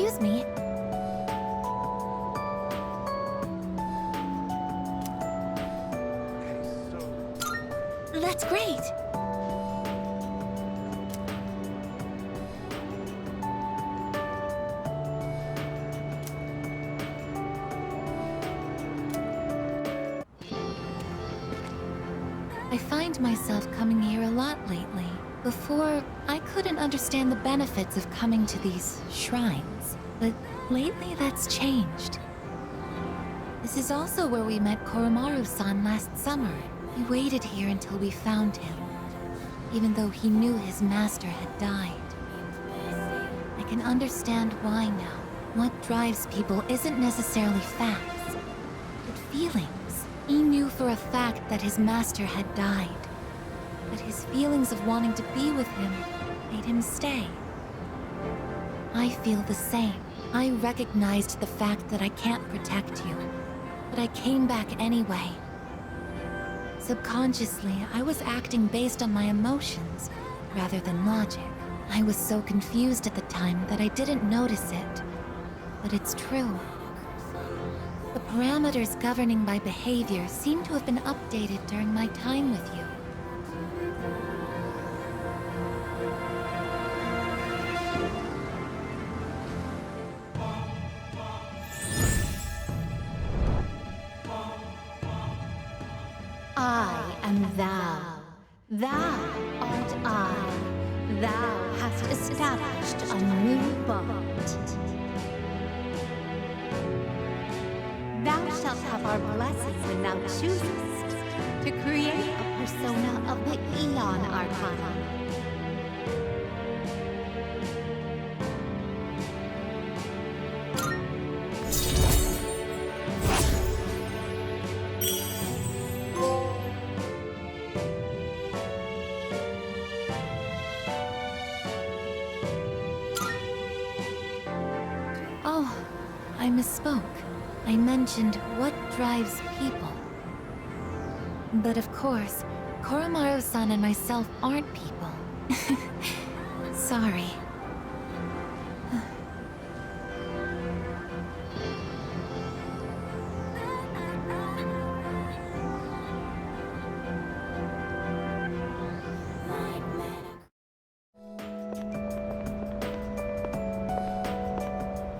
Excuse me. That's great. I find myself coming here a lot lately. Before, I couldn't understand the benefits of coming to these shrines, but lately that's changed. This is also where we met Koromaru-san last summer. We waited here until we found him, even though he knew his master had died. I can understand why now. What drives people isn't necessarily facts, but feelings. He knew for a fact that his master had died, but his feelings of wanting to be with him made him stay. I feel the same. I recognized the fact that I can't protect you, but I came back anyway. Subconsciously, I was acting based on my emotions rather than logic. I was so confused at the time that I didn't notice it, but it's true. The parameters governing my behavior seem to have been updated during my time with you. I am thou. Thou art I. Thou hast established a new bond. Thou shalt have our blessing when thou choosest to create a persona of the Eon Arcana. Oh, I misspoke. I mentioned what drives people. But of course, Koromaru-san and myself aren't people. Sorry.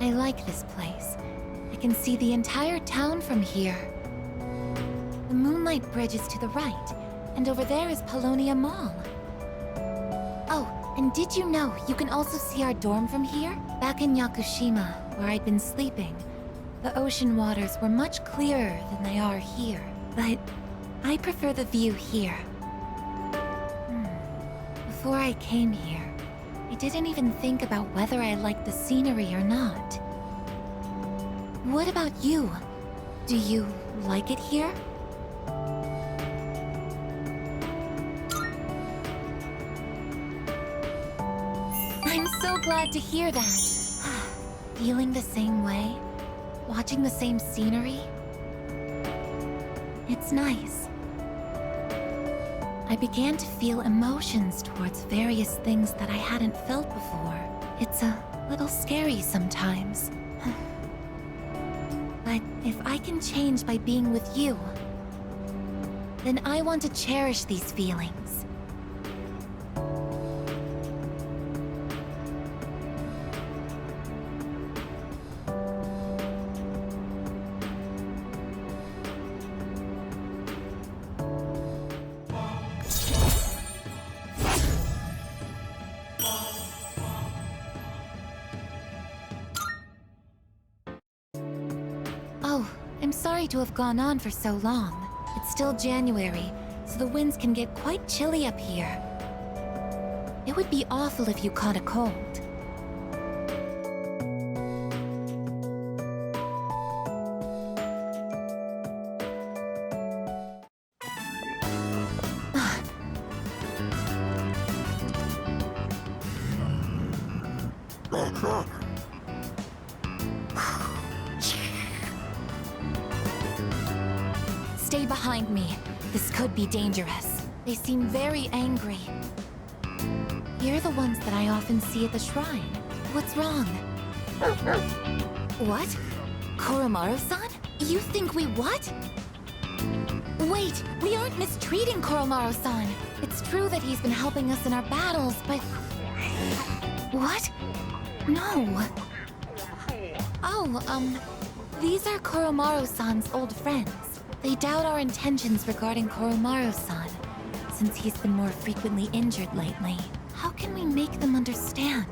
I like this place. I can see the entire town from here. The Moonlight Bridge is to the right, and over there is Polonia Mall. Oh, and did you know you can also see our dorm from here? Back in Yakushima, where I'd been sleeping, the ocean waters were much clearer than they are here. But I prefer the view here. Before I came here, I didn't even think about whether I liked the scenery or not. What about you? Do you like it here? I'm so glad to hear that. Feeling the same way? Watching the same scenery? It's nice. I began to feel emotions towards various things that I hadn't felt before. It's a little scary sometimes. But if I can change by being with you, then I want to cherish these feelings. Oh, I'm sorry to have gone on for so long. It's still January, so the winds can get quite chilly up here. It would be awful if you caught a cold. Stay behind me. This could be dangerous. They seem very angry. You're the ones that I often see at the shrine. What's wrong? What? Koromaru-san? You think we what? Wait, we aren't mistreating Koromaru-san. It's true that he's been helping us in our battles, but... What? No. Oh, these are Koromaru-san's old friends. They doubt our intentions regarding Koromaru-san, since he's been more frequently injured lately. How can we make them understand?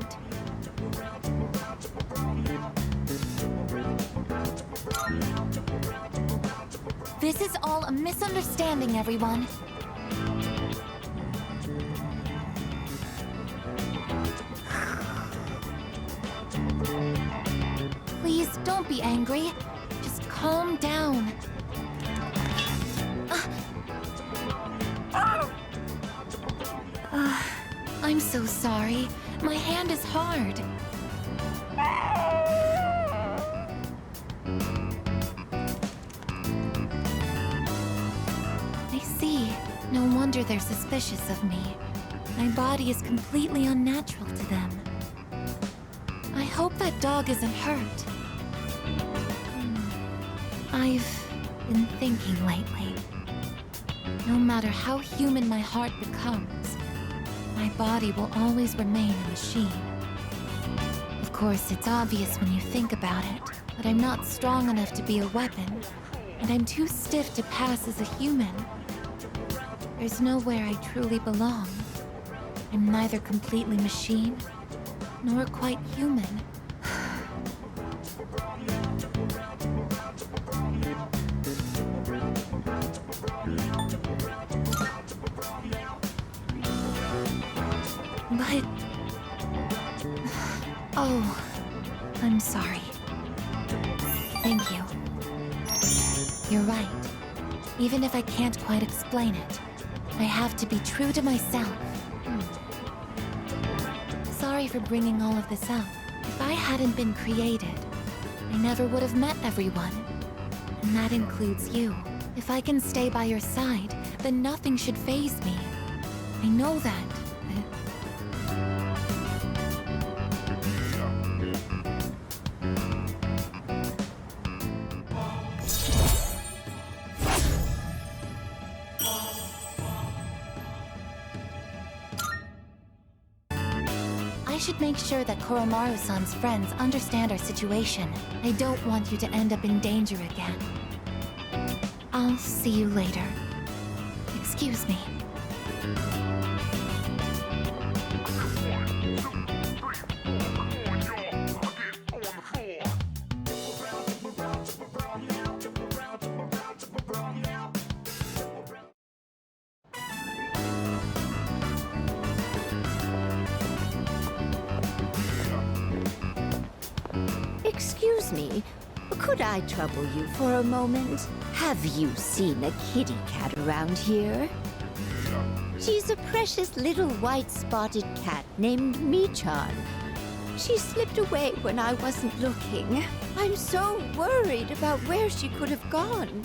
This is all a misunderstanding, everyone. Please, don't be angry. Just calm down. I'm so sorry. My hand is hard. I see. No wonder they're suspicious of me. My body is completely unnatural to them. I hope that dog isn't hurt. I've been thinking lately. No matter how human my heart becomes, my body will always remain a machine. Of course, it's obvious when you think about it, but I'm not strong enough to be a weapon, and I'm too stiff to pass as a human. There's nowhere I truly belong. I'm neither completely machine, nor quite human. But... Oh, I'm sorry. Thank you. You're right. Even if I can't quite explain it, I have to be true to myself. Sorry for bringing all of this up. If I hadn't been created, I never would have met everyone. And that includes you. If I can stay by your side, then nothing should faze me. I know that. I should make sure that Koromaru-san's friends understand our situation. I don't want you to end up in danger again. I'll see you later. Excuse me. Excuse me, could I trouble you for a moment? Have you seen a kitty cat around here? She's a precious little white spotted cat named Michan. She slipped away when I wasn't looking. I'm so worried about where she could have gone.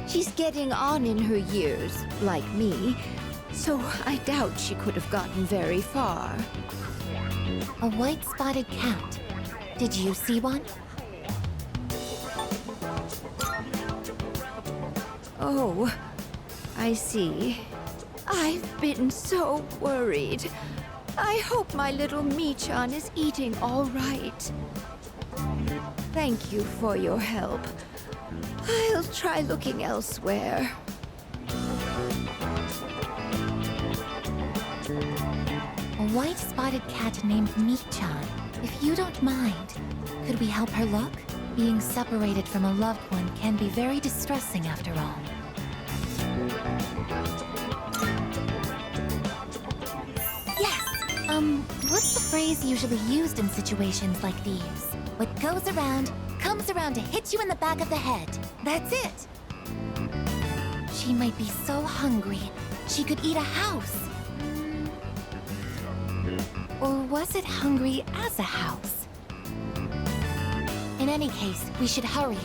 She's getting on in her years, like me, so I doubt she could have gotten very far. A white-spotted cat. Did you see one? Oh, I see. I've been so worried. I hope my little Michan is eating all right. Thank you for your help. I'll try looking elsewhere. A white-spotted cat named Michan. If you don't mind, could we help her look? Being separated from a loved one can be very distressing after all. Yes! What's the phrase usually used in situations like these? What goes around, comes around to hit you in the back of the head. That's it! She might be so hungry, she could eat a house. Or was it hungry as a house? In any case, we should hurry.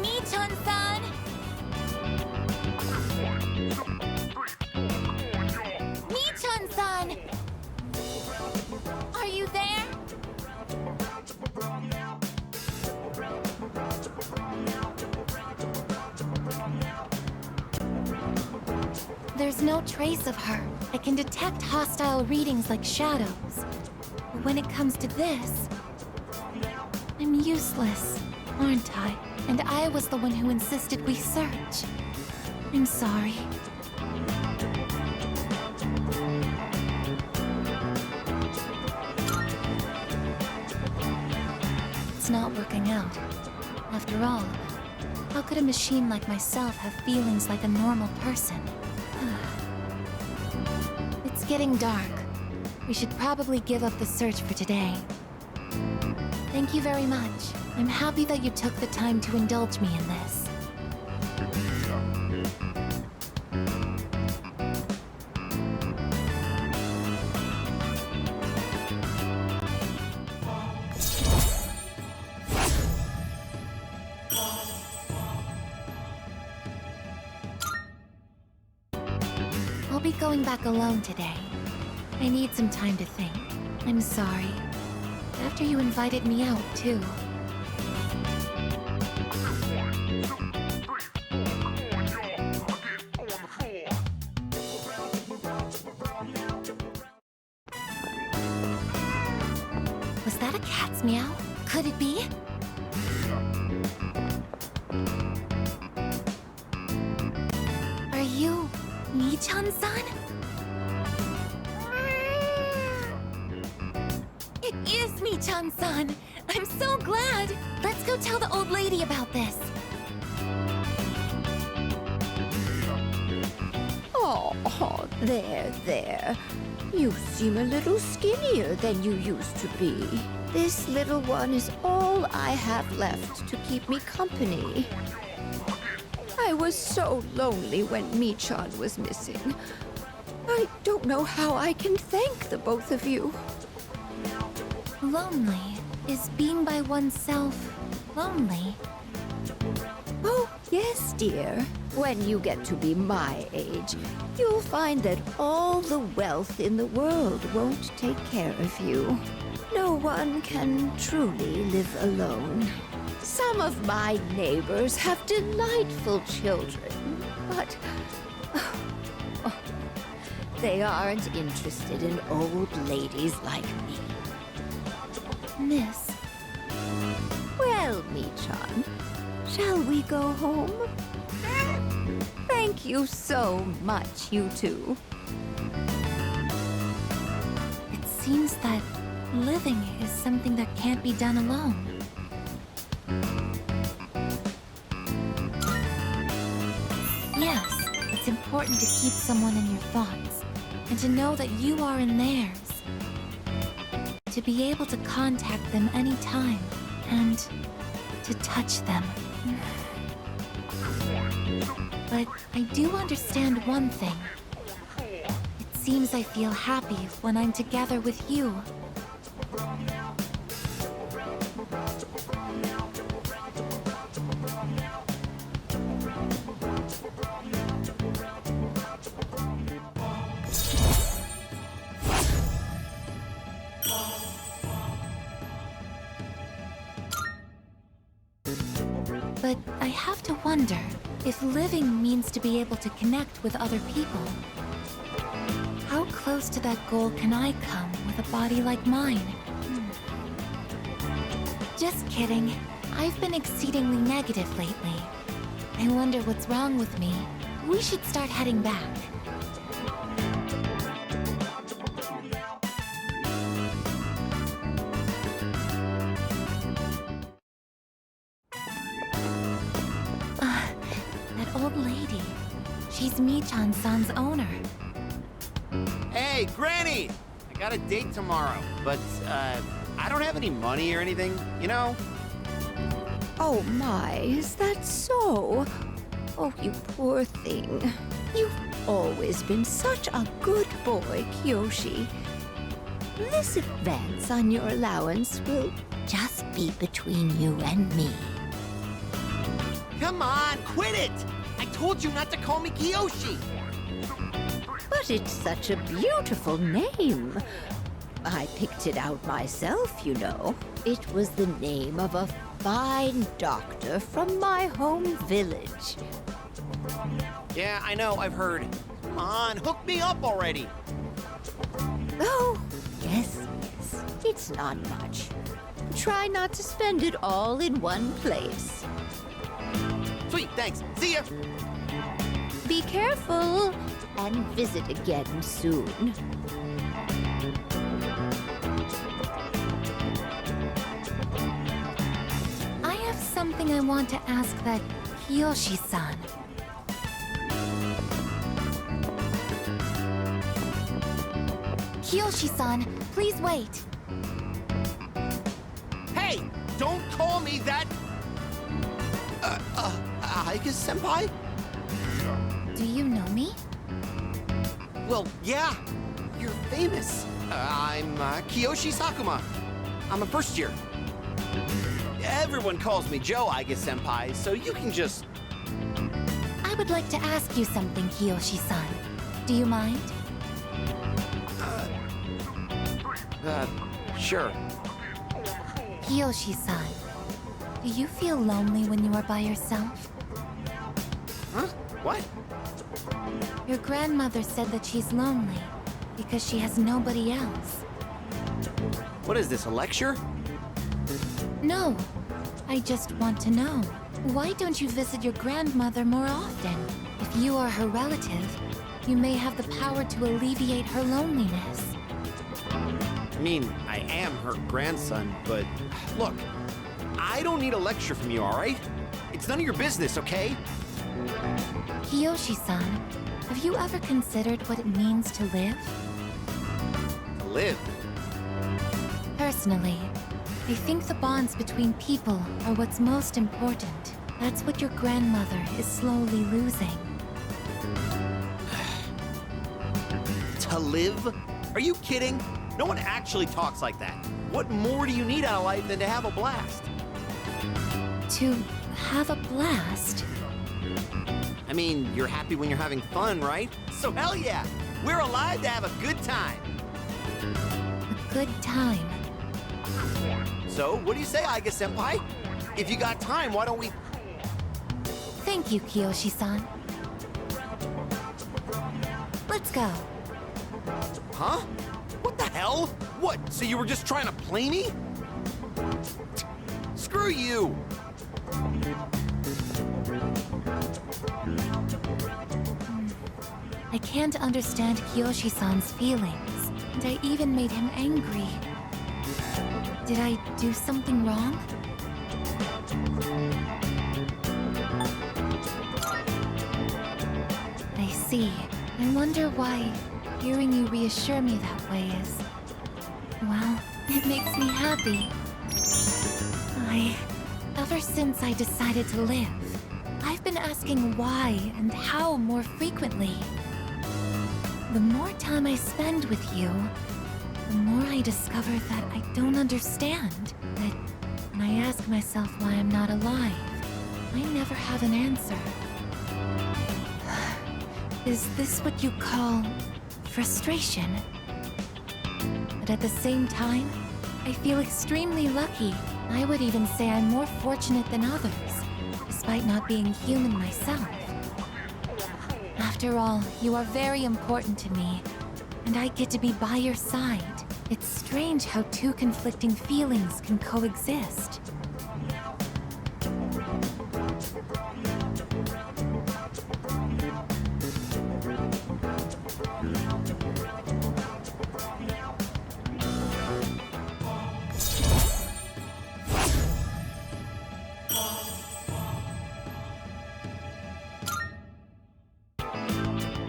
Michan-san! There's no trace of her. I can detect hostile readings like shadows. But when it comes to this, I'm useless, aren't I? And I was the one who insisted we search. I'm sorry. It's not working out. After all, how could a machine like myself have feelings like a normal person? It's getting dark. We should probably give up the search for today. Thank you very much. I'm happy that you took the time to indulge me in this. I'll be going back alone today. I need some time to think. I'm sorry. After you invited me out, too. Was that a cat's meow? Could it be? Are you Mi-chan-san? It is Mi-chan-san! I'm so glad! Let's go tell the old lady about this. Oh, there. You seem a little skinnier than you used to be. This little one is all I have left to keep me company. I was so lonely when Mi-chan was missing. I don't know how I can thank the both of you. Lonely? Is being by oneself lonely? Oh, yes, dear. When you get to be my age, you'll find that all the wealth in the world won't take care of you. No one can truly live alone. Some of my neighbors have delightful children, but they aren't interested in old ladies like me. Miss. Well, Mi-chan, shall we go home? Thank you so much, you two. It seems that living is something that can't be done alone. Yes, it's important to keep someone in your thoughts, and to know that you are in theirs. To be able to contact them anytime, and to touch them. But I do understand one thing. It seems I feel happy when I'm together with you. But I have to wonder if living means to be able to connect with other people. How close to that goal can I come with a body like mine? Just kidding. I've been exceedingly negative lately. I wonder what's wrong with me. We should start heading back. That old lady. She's Mi-chan-san's owner. Hey, Granny! I got a date tomorrow, but, I don't have any money or anything, you know? Oh my, is that so? Oh, you poor thing. You've always been such a good boy, Kyoshi. This advance on your allowance will just be between you and me. Come on, quit it! I told you not to call me Kiyoshi! But it's such a beautiful name. I picked it out myself, you know. It was the name of a fine doctor from my home village. Yeah, I know, I've heard. Come on, hook me up already. Oh, yes, yes. It's not much. Try not to spend it all in one place. Sweet, thanks. See ya. Be careful and visit again soon. I have something I want to ask that Kiyoshi-san. Kiyoshi-san, please wait. Hey, don't call me that. Aigis-senpai? Do you know me? Well, yeah. You're famous. I'm Kiyoshi Sakuma. I'm a first year. Everyone calls me Joe, Aigis-senpai, so you can just... I would like to ask you something, Kiyoshi-san. Do you mind? Sure. Kiyoshi-san, do you feel lonely when you are by yourself? Huh? What? Your grandmother said that she's lonely because she has nobody else. What is this, a lecture? No, I just want to know. Why don't you visit your grandmother more often? If you are her relative, you may have the power to alleviate her loneliness. I mean, I am her grandson, but look, I don't need a lecture from you, all right? It's none of your business, okay? Kiyoshi-san, have you ever considered what it means to live? Live. Personally, I think the bonds between people are what's most important. That's what your grandmother is slowly losing. To live? Are you kidding? No one actually talks like that. What more do you need out of life than to have a blast? To have a blast? I mean, you're happy when you're having fun, right? So hell yeah! We're alive to have a good time! A good time. So, what do you say, Aigis-senpai? If you got time, why don't we... Thank you, Kiyoshi-san. Let's go. Huh? What the hell? What, so you were just trying to play me? Screw you! I can't understand Kiyoshi-san's feelings, and I even made him angry. Did I do something wrong? I see. I wonder why hearing you reassure me that way is... well, it makes me happy. Ever since I decided to live, I've been asking why and how more frequently. The more time I spend with you, the more I discover that I don't understand. That when I ask myself why I'm not alive, I never have an answer. Is this what you call frustration? But at the same time, I feel extremely lucky. I would even say I'm more fortunate than others, despite not being human myself. After all, you are very important to me, and I get to be by your side. It's strange how two conflicting feelings can coexist.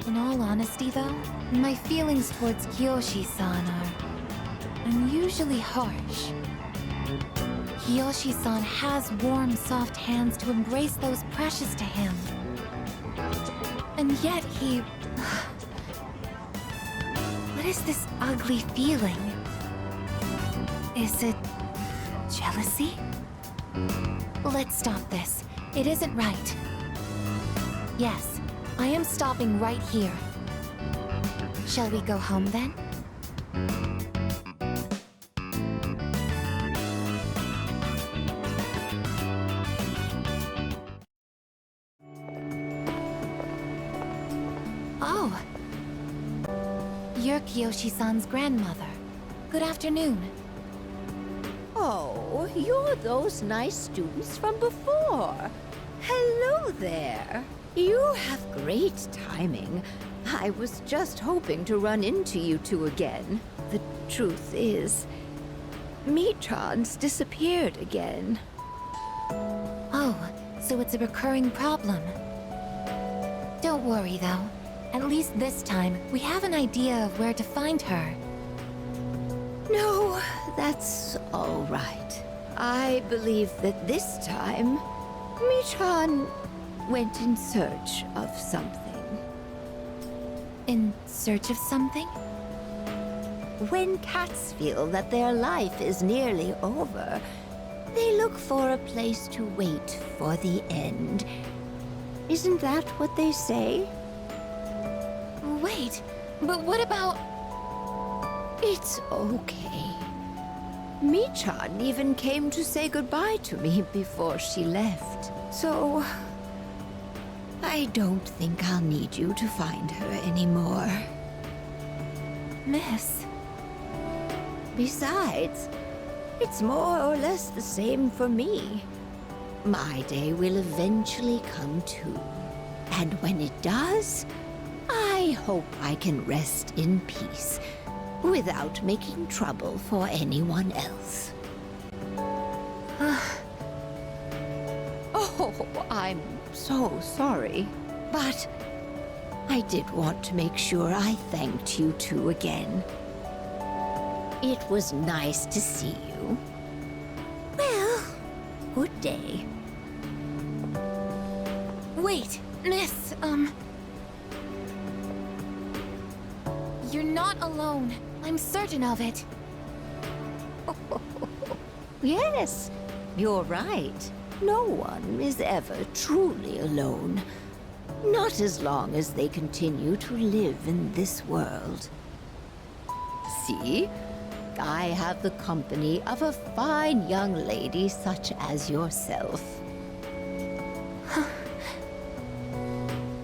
In all honesty, though, my feelings towards Kiyoshi-san are unusually harsh. Kiyoshi-san has warm, soft hands to embrace those precious to him. And yet he... What is this ugly feeling? Is it... jealousy? Let's stop this. It isn't right. Yes, I am stopping right here. Shall we go home then? Oh, You're Kiyoshi-san's grandmother. Good afternoon. Oh, you're those nice students from before. Hello there. You have great timing. I was just hoping to run into you two again. The truth is, Metron's disappeared again. Oh, so it's a recurring problem. Don't worry, though. At least this time, we have an idea of where to find her. No, that's all right. I believe that this time, Metron went in search of something. In search of something? When cats feel that their life is nearly over, they look for a place to wait for the end. Isn't that what they say? Wait, but what about... It's okay. Michan even came to say goodbye to me before she left. So, I don't think I'll need you to find her anymore. Miss... Besides, it's more or less the same for me. My day will eventually come too. And when it does, I hope I can rest in peace, without making trouble for anyone else. Oh, I'm so sorry. But I did want to make sure I thanked you two again. It was nice to see you. Well, good day. Wait, Miss, You're not alone. I'm certain of it. Yes, you're right. No one is ever truly alone. Not as long as they continue to live in this world. See? I have the company of a fine young lady such as yourself.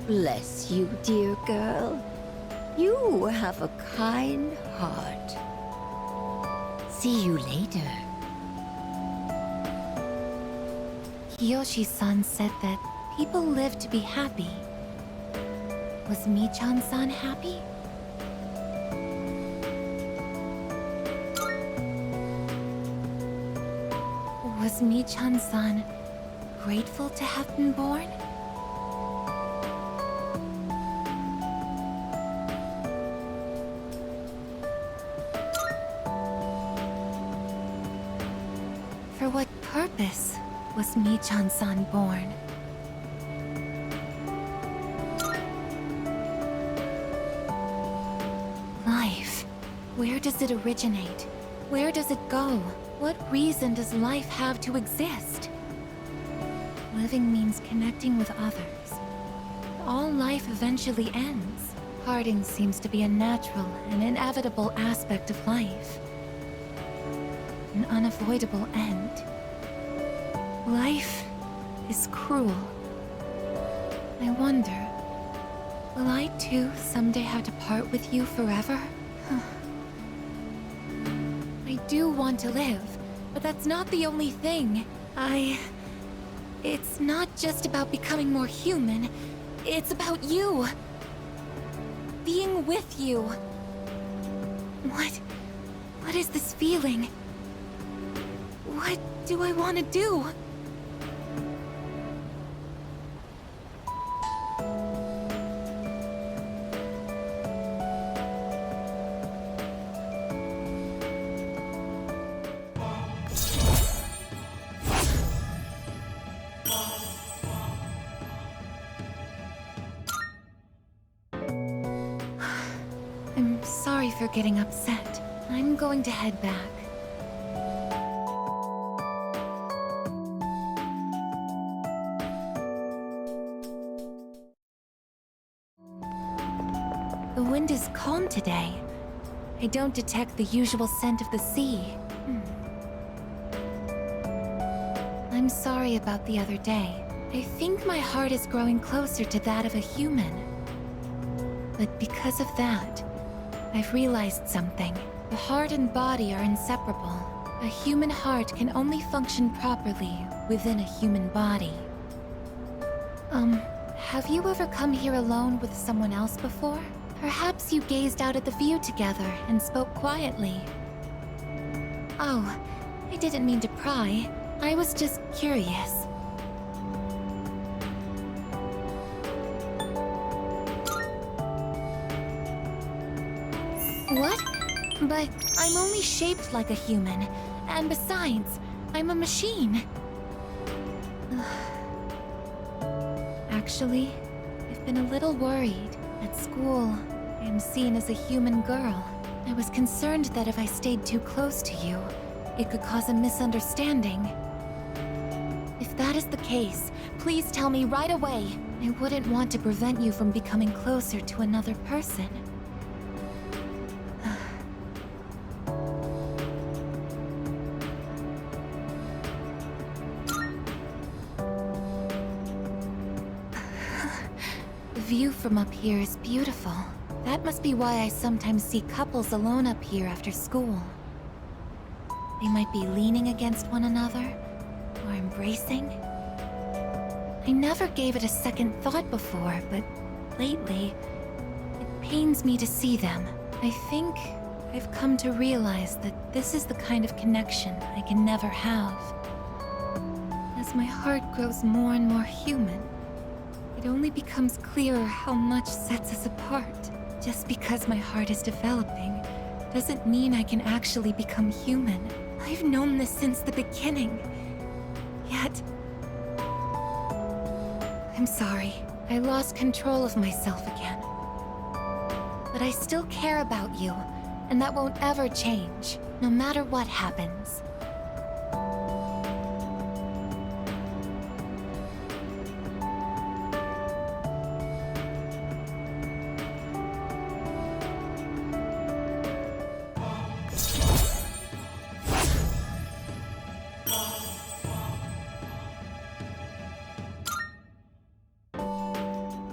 Bless you, dear girl. You have a kind heart. See you later. Kiyoshi-san said that people live to be happy. Was Michan-san happy? Was Michan-san grateful to have been born? For what purpose was Michan-san born? Life. Where does it originate? Where does it go? What reason does life have to exist? Living means connecting with others. All life eventually ends. Parting seems to be a natural and inevitable aspect of life. An unavoidable end. Life is cruel. I wonder, will I too someday have to part with you forever? I do want to live, but that's not the only thing. It's not just about becoming more human. It's about you. Being with you. What is this feeling? What do I want to do? I'm sorry for getting upset. I'm going to head back. The wind is calm today. I don't detect the usual scent of the sea. I'm sorry about the other day. I think my heart is growing closer to that of a human. But because of that, I've realized something. The heart and body are inseparable. A human heart can only function properly within a human body. Have you ever come here alone with someone else before? Perhaps you gazed out at the view together and spoke quietly. Oh, I didn't mean to pry. I was just curious. What? But I'm only shaped like a human. And besides, I'm a machine. Actually, I've been a little worried. At school, I am seen as a human girl. I was concerned that if I stayed too close to you, it could cause a misunderstanding. If that is the case, please tell me right away. I wouldn't want to prevent you from becoming closer to another person. The view from up here is beautiful. That must be why I sometimes see couples alone up here after school. They might be leaning against one another, or embracing. I never gave it a second thought before, but lately, it pains me to see them. I think I've come to realize that this is the kind of connection I can never have. As my heart grows more and more human, it only becomes clearer how much sets us apart. Just because my heart is developing doesn't mean I can actually become human. I've known this since the beginning. Yet... I'm sorry. I lost control of myself again. But I still care about you, and that won't ever change, no matter what happens.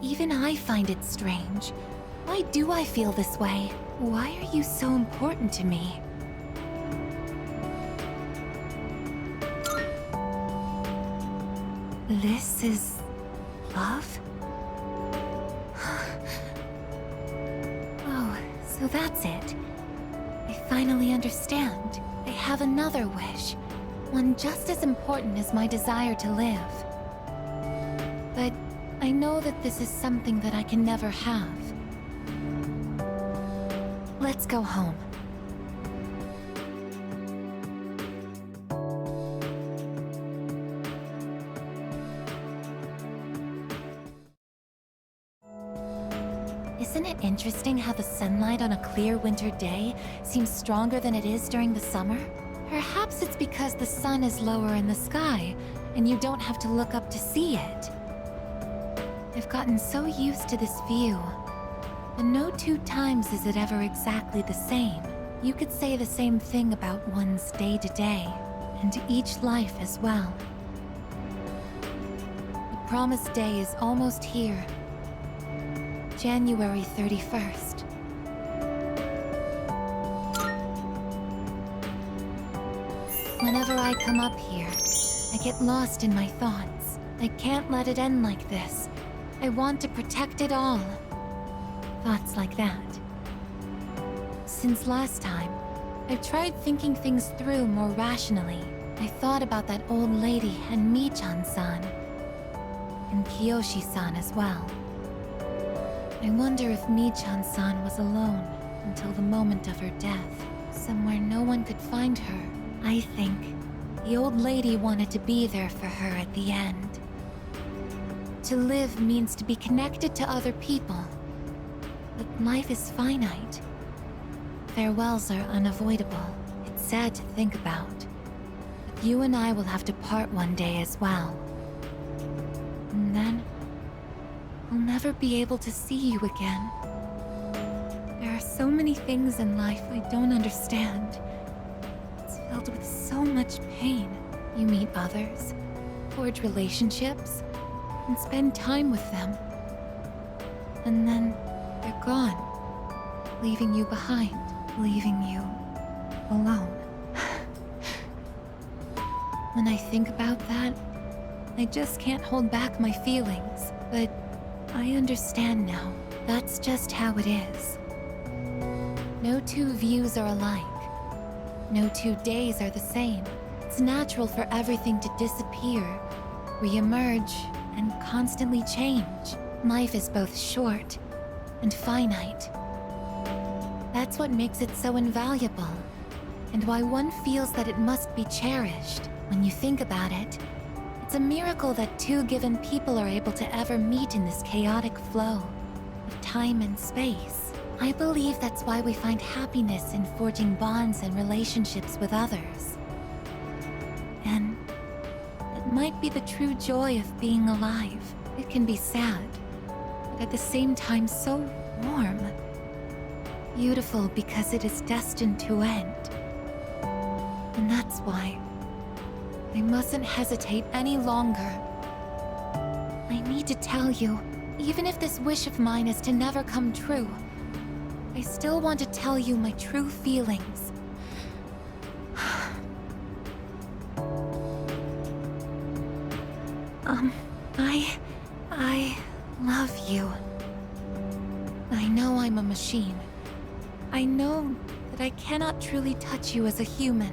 Even I find it strange. Why do I feel this way? Why are you so important to me? This is... love? Oh, so that's it. I finally understand. I have another wish. One just as important as my desire to live. But I know that this is something that I can never have. Let's go home. Isn't it interesting how the sunlight on a clear winter day seems stronger than it is during the summer? Perhaps it's because the sun is lower in the sky, and you don't have to look up to see it. I've gotten so used to this view, and no two times is it ever exactly the same. You could say the same thing about one's day-to-day, and each life as well. The promised day is almost here. January 31st. Whenever I come up here, I get lost in my thoughts. I can't let it end like this. I want to protect it all. Thoughts like that. Since last time, I've tried thinking things through more rationally. I thought about that old lady and Michan-san. And Kiyoshi-san as well. I wonder if Michan-san was alone until the moment of her death. Somewhere no one could find her. I think the old lady wanted to be there for her at the end. To live means to be connected to other people. But life is finite. Farewells are unavoidable. It's sad to think about. But you and I will have to part one day as well. And then, I'll never be able to see you again. There are so many things in life I don't understand. It's filled with so much pain. You meet others, forge relationships, and spend time with them. And then they're gone. leaving you behind, leaving you alone. When I think about that, I just can't hold back my feelings, but I understand now. That's just how it is. No two views are alike. No 2 days are the same. It's natural for everything to disappear, re-emerge, and constantly change. Life is both short and finite. That's what makes it so invaluable, and why one feels that it must be cherished. When you think about it, it's a miracle that 2 given people are able to ever meet in this chaotic flow of time and space. I believe that's why we find happiness in forging bonds and relationships with others. And it might be the true joy of being alive. It can be sad, but at the same time so warm. Beautiful because it is destined to end. And that's why I mustn't hesitate any longer. I need to tell you, even if this wish of mine is to never come true, I still want to tell you my true feelings. I love you. I know I'm a machine. I know that I cannot truly touch you as a human.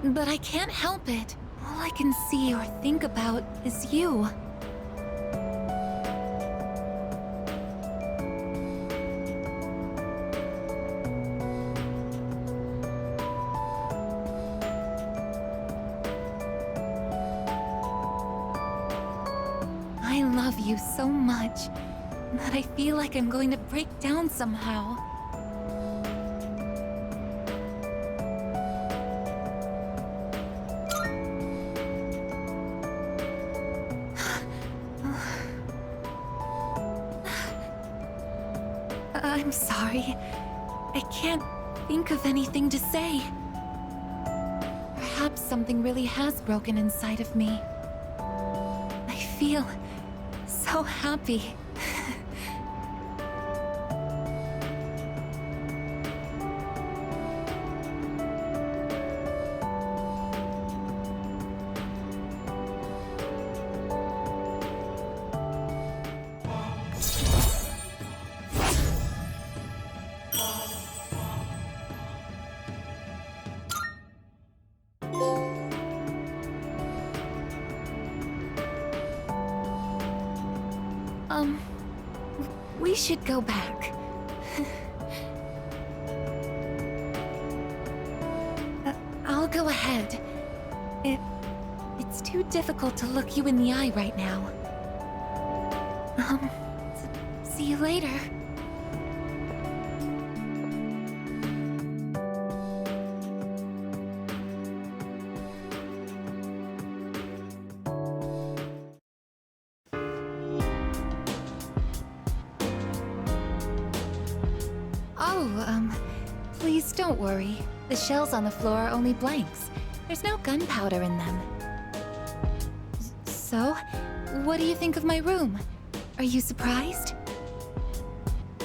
But I can't help it. All I can see or think about is you. I love you so much that I feel like I'm going to break down somehow. I'm sorry. I can't think of anything to say. Perhaps something really has broken inside of me. I feel so happy. We should go back. I'll go ahead. It's too difficult to look you in the eye right now. See you later. Please don't worry. The shells on the floor are only blanks. There's no gunpowder in them. So, what do you think of my room? Are you surprised?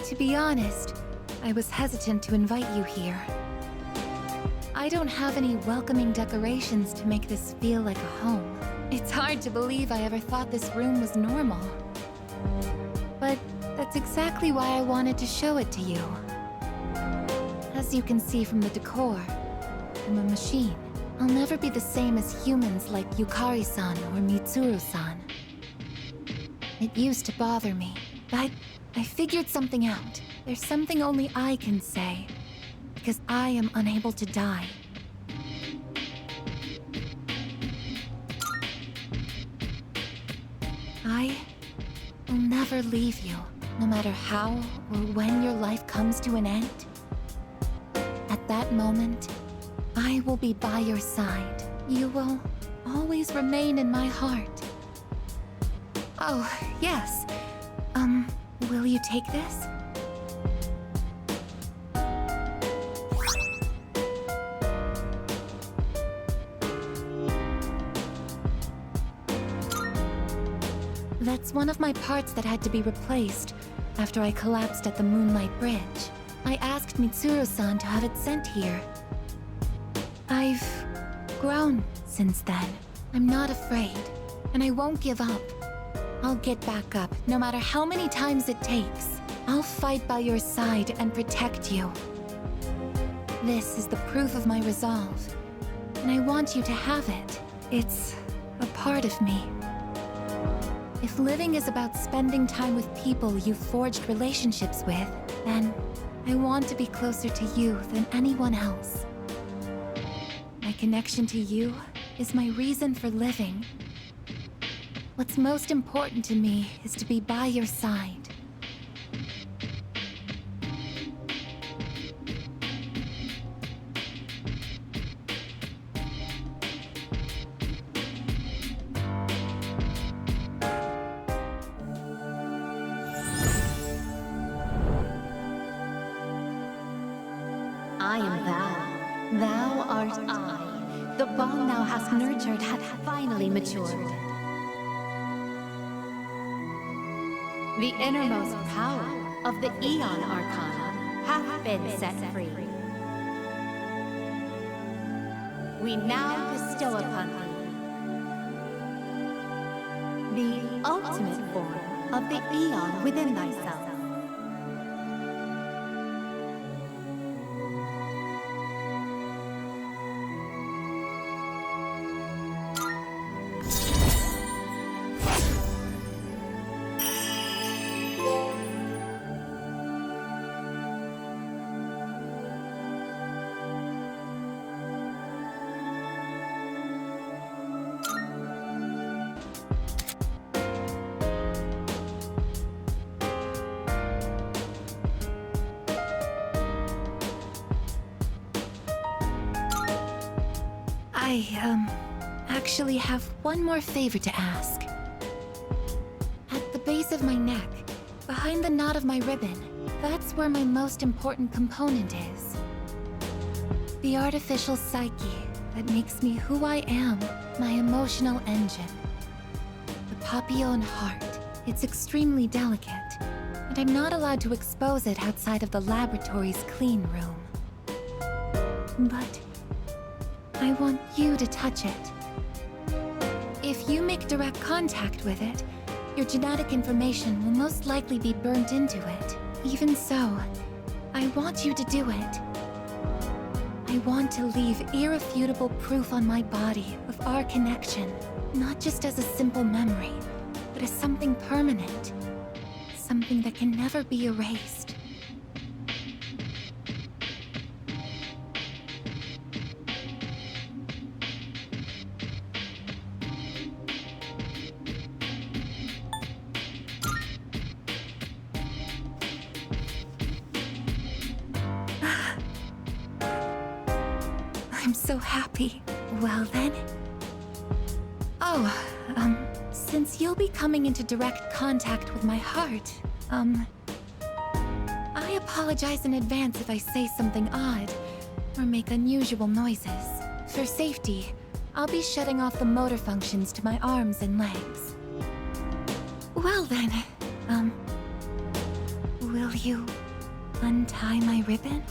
To be honest, I was hesitant to invite you here. I don't have any welcoming decorations to make this feel like a home. It's hard to believe I ever thought this room was normal. But that's exactly why I wanted to show it to you. As you can see from the decor, I'm a machine. I'll never be the same as humans like Yukari-san or Mitsuru-san. It used to bother me, but I figured something out. There's something only I can say, because I am unable to die. I will never leave you, no matter how or when your life comes to an end. At that moment, I will be by your side. You will always remain in my heart. Oh, yes. Will you take this? That's one of my parts that had to be replaced after I collapsed at the Moonlight Bridge. I asked Mitsuru-san to have it sent here. I've grown since then. I'm not afraid, and I won't give up. I'll get back up, no matter how many times it takes. I'll fight by your side and protect you. This is the proof of my resolve, and I want you to have it. It's a part of me. If living is about spending time with people you've forged relationships with, then I want to be closer to you than anyone else. My connection to you is my reason for living. What's most important to me is to be by your side. I am thou. Thou art I. The bond thou hast nurtured hath finally matured. The innermost power of the Aeon Arcana hath been set free. We now bestow upon thee the ultimate form of the Aeon within thyself. I actually have one more favor to ask. At the base of my neck, behind the knot of my ribbon, that's where my most important component is. The artificial psyche that makes me who I am, my emotional engine. The papillon heart. It's extremely delicate, and I'm not allowed to expose it outside of the laboratory's clean room. But I want you to touch it. If you make direct contact with it, your genetic information will most likely be burnt into it. Even so, I want you to do it. I want to leave irrefutable proof on my body of our connection, not just as a simple memory, but as something permanent, something that can never be erased. I'm so happy. Well then. Oh, since you'll be coming into direct contact with my heart, I apologize in advance if I say something odd or make unusual noises. For safety, I'll be shutting off the motor functions to my arms and legs. Well then, will you untie my ribbon?